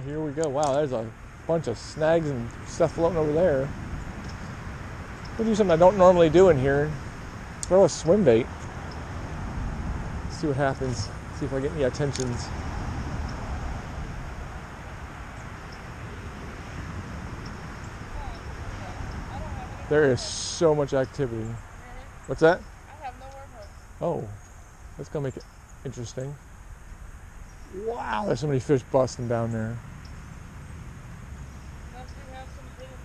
Here we go. Wow, there's a bunch of snags and stuff floating over there. We'll do something I don't normally do in here. Throw a swim bait. See what happens. See if I get any attentions. There is so much activity. What's that? I have no wormholes. Oh, that's gonna make it interesting. Wow, there's so many fish busting down there. Unless we have some hidden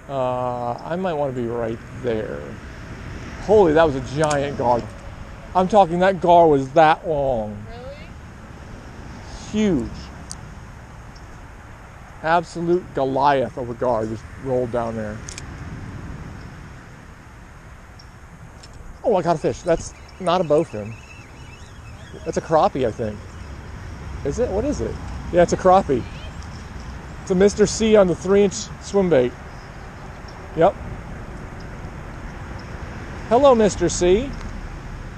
somewhere. I might want to be right there. Holy, that was a giant gar. I'm talking, that gar was that long. Really? Huge. Absolute Goliath of a gar just rolled down there. Oh, I got a fish. That's not a bowfin. That's a crappie, I think. Is it? What is it? Yeah, it's a crappie. It's a Mr. C on the 3-inch swim bait. Yep. Hello, Mr. C.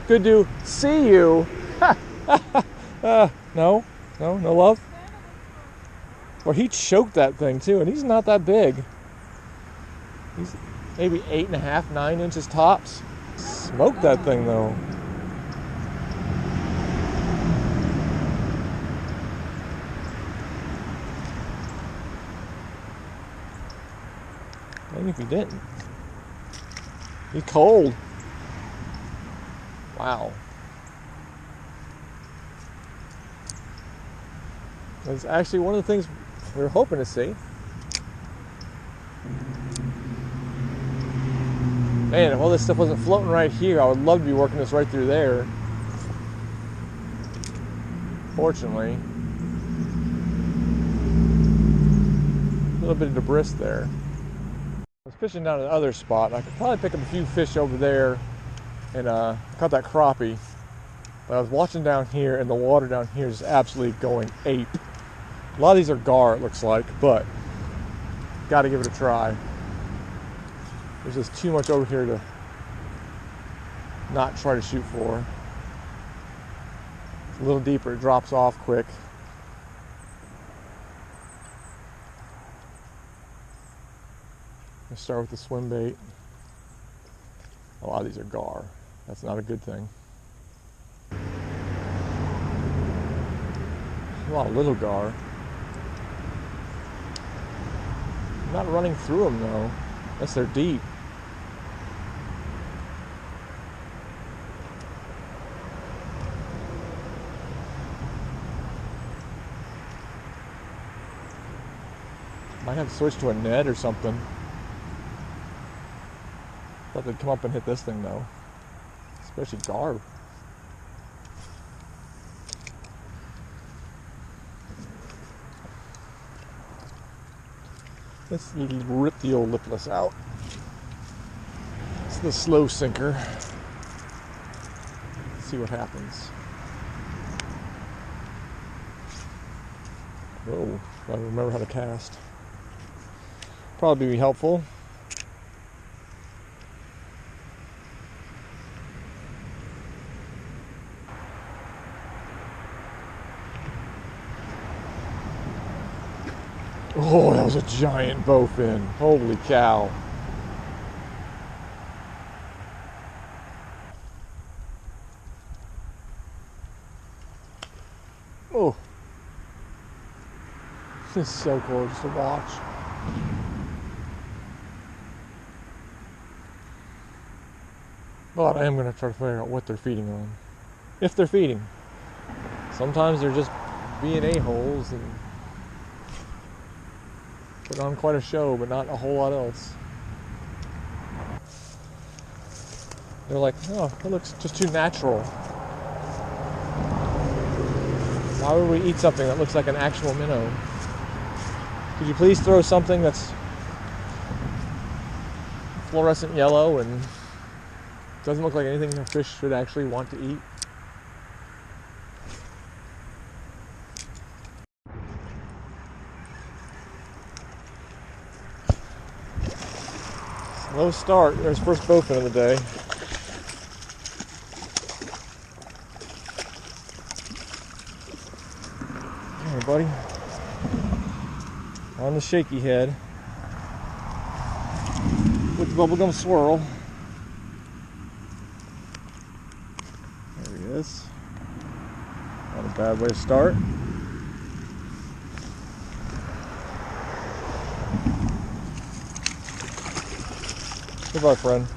Good to see you. No love. Well, he choked that thing too, and he's not that big. He's maybe 8.5, 9 inches tops. Smoked that thing though. Maybe if he didn't. He's cold. Wow. That's actually one of the things we were hoping to see. Man, if all this stuff wasn't floating right here, I would love to be working this right through there. Fortunately. A little bit of debris there. I was fishing down at the other spot. I could probably pick up a few fish over there and caught that crappie. But I was watching down here, and the water down here is absolutely going ape. A lot of these are gar, it looks like, but got to give it a try. There's just too much over here to not try to shoot for. It's a little deeper, it drops off quick. Let's start with the swim bait. A lot of these are gar. That's not a good thing. A lot of little gar. I'm not running through them though, unless they're deep. Might have to switch to a net or something. Thought they'd come up and hit this thing though, especially gar. Let's rip the old lipless out. It's the slow sinker. Let's see what happens. Oh, I remember how to cast. Probably be helpful. Oh, that was a giant bowfin. Holy cow. Oh. This is so gorgeous to watch. But I am going to try to figure out what they're feeding on. If they're feeding. Sometimes they're just being a-holes and put on quite a show, but not a whole lot else. They're like, oh, that looks just too natural. Why would we eat something that looks like an actual minnow? Could you please throw something that's fluorescent yellow and doesn't look like anything a fish should actually want to eat? Slow start. There's first bowfin of the day. Hey, buddy. On the shaky head with the bubblegum swirl. There he is. Not a bad way to start. Goodbye, friend.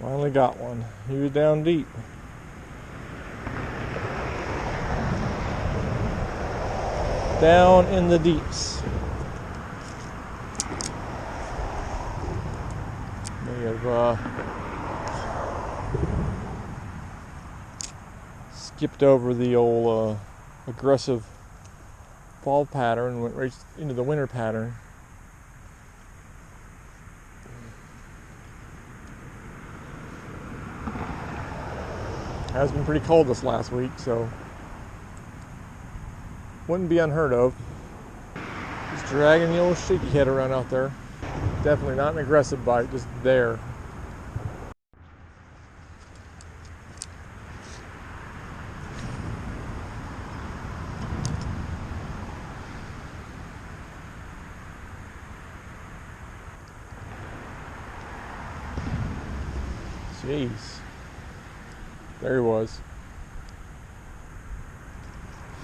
Finally got one. He was down deep. Down in the deeps. May have skipped over the old aggressive fall pattern and went right into the winter pattern. Has been pretty cold this last week, so wouldn't be unheard of. Just dragging the old shaky head around out there. Definitely not an aggressive bite, just there. Jeez. There he was.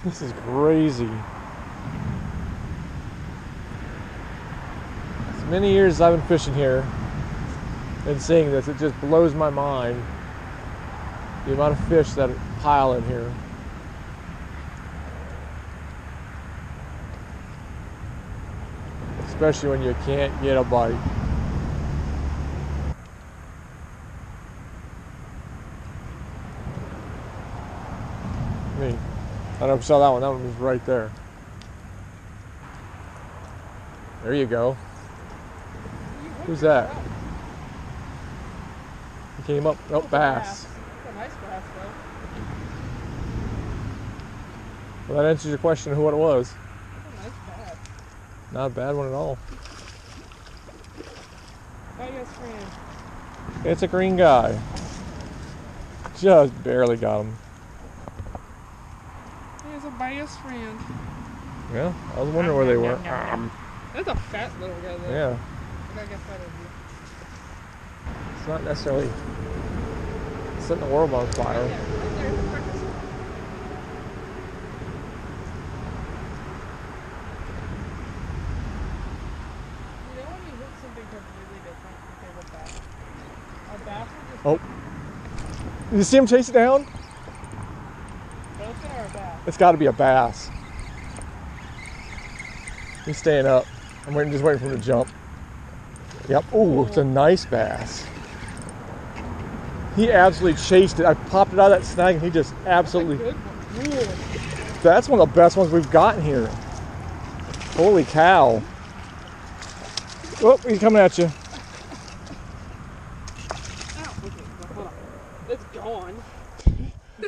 This is crazy. As many years as I've been fishing here and seeing this, it just blows my mind the amount of fish that pile in here. Especially when you can't get a bite. I don't know if you saw that one. That one was right there. There you go. Who's that? He came up. Oh, bass. That's a nice bass, though. Well, that answers your question of who it was. That's a nice bass. Not a bad one at all. Bite us, friend. It's a green guy. Just barely got him. Here's a bite us, friend. Yeah, I was wondering where they were. That's a fat little guy, though. Yeah, I gotta get that of you. it's not necessarily setting the world on fire. Yeah, right there. Breakfast. You know when you hook something completely different, okay, with that? A bass will just Oh, you see him chase it down? dolphin or a bass? It's got to be a bass. He's staying up. I'm just waiting for him to jump. Yep. Ooh, it's a nice bass. He absolutely chased it. I popped it out of that snag and he just absolutely... Good one. Ooh. That's one of the best ones we've gotten here. Holy cow. Oh, he's coming at you. Ow, okay, hold on. It's gone.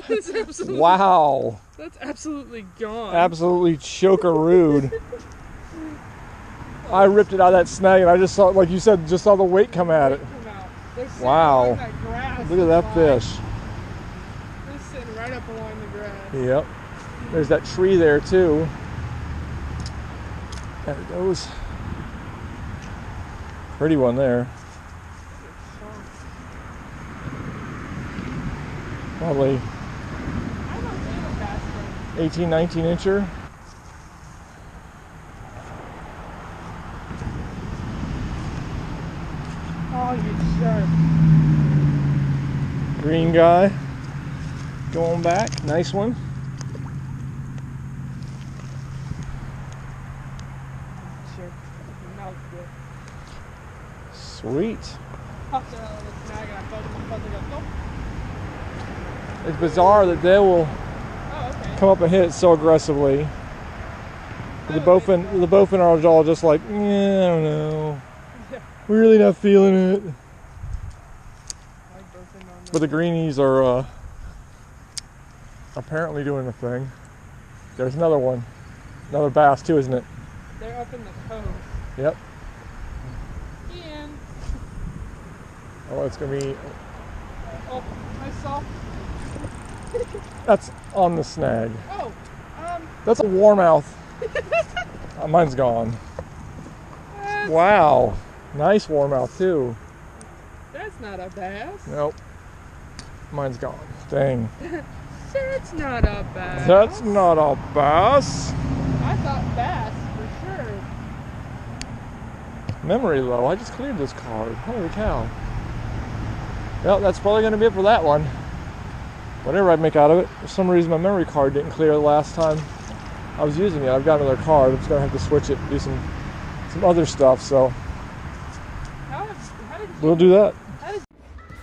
It's absolutely, Wow. that's absolutely gone. Absolutely choker-rude. I ripped it out of that snag and I just saw, like you said, just saw the weight come at it. Come out. They're sitting Wow. along that grass. Look at that line. fish. They're sitting right up along the grass. Yep. There's that tree there too. There it goes. Pretty one there. Probably I don't need a bass boat. 18, 19 incher. Oh, you sharp. Green guy. Going back. Nice one. Sure. That was good. Sweet. Popped it out of the snag and I felt it go, nope. It's bizarre that they will Oh, okay. come up and hit it so aggressively. The bowfin are all just like, I don't know. Yeah. We're really not feeling it. I like both in on But the greenies are apparently doing the thing. There's another one. Another bass too, isn't it? They're up in the cove. Yep. Ian. Oh, it's gonna be. Oh, I saw. That's on the snag. Oh, That's a warmouth. Mine's gone. Wow, nice warmouth too. that's not a bass. Nope, mine's gone. Dang. That's not a bass. That's not a bass. I thought bass for sure. Memory low. I just cleared this card. Holy cow. Well, that's probably going to be it for that one. Whatever I make out of it. For some reason, my memory card didn't clear the last time I was using it. I've got another card. I'm just going to have to switch it and do some other stuff. So How did you we'll do that.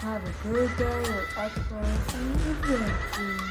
have a good day or excellent evening?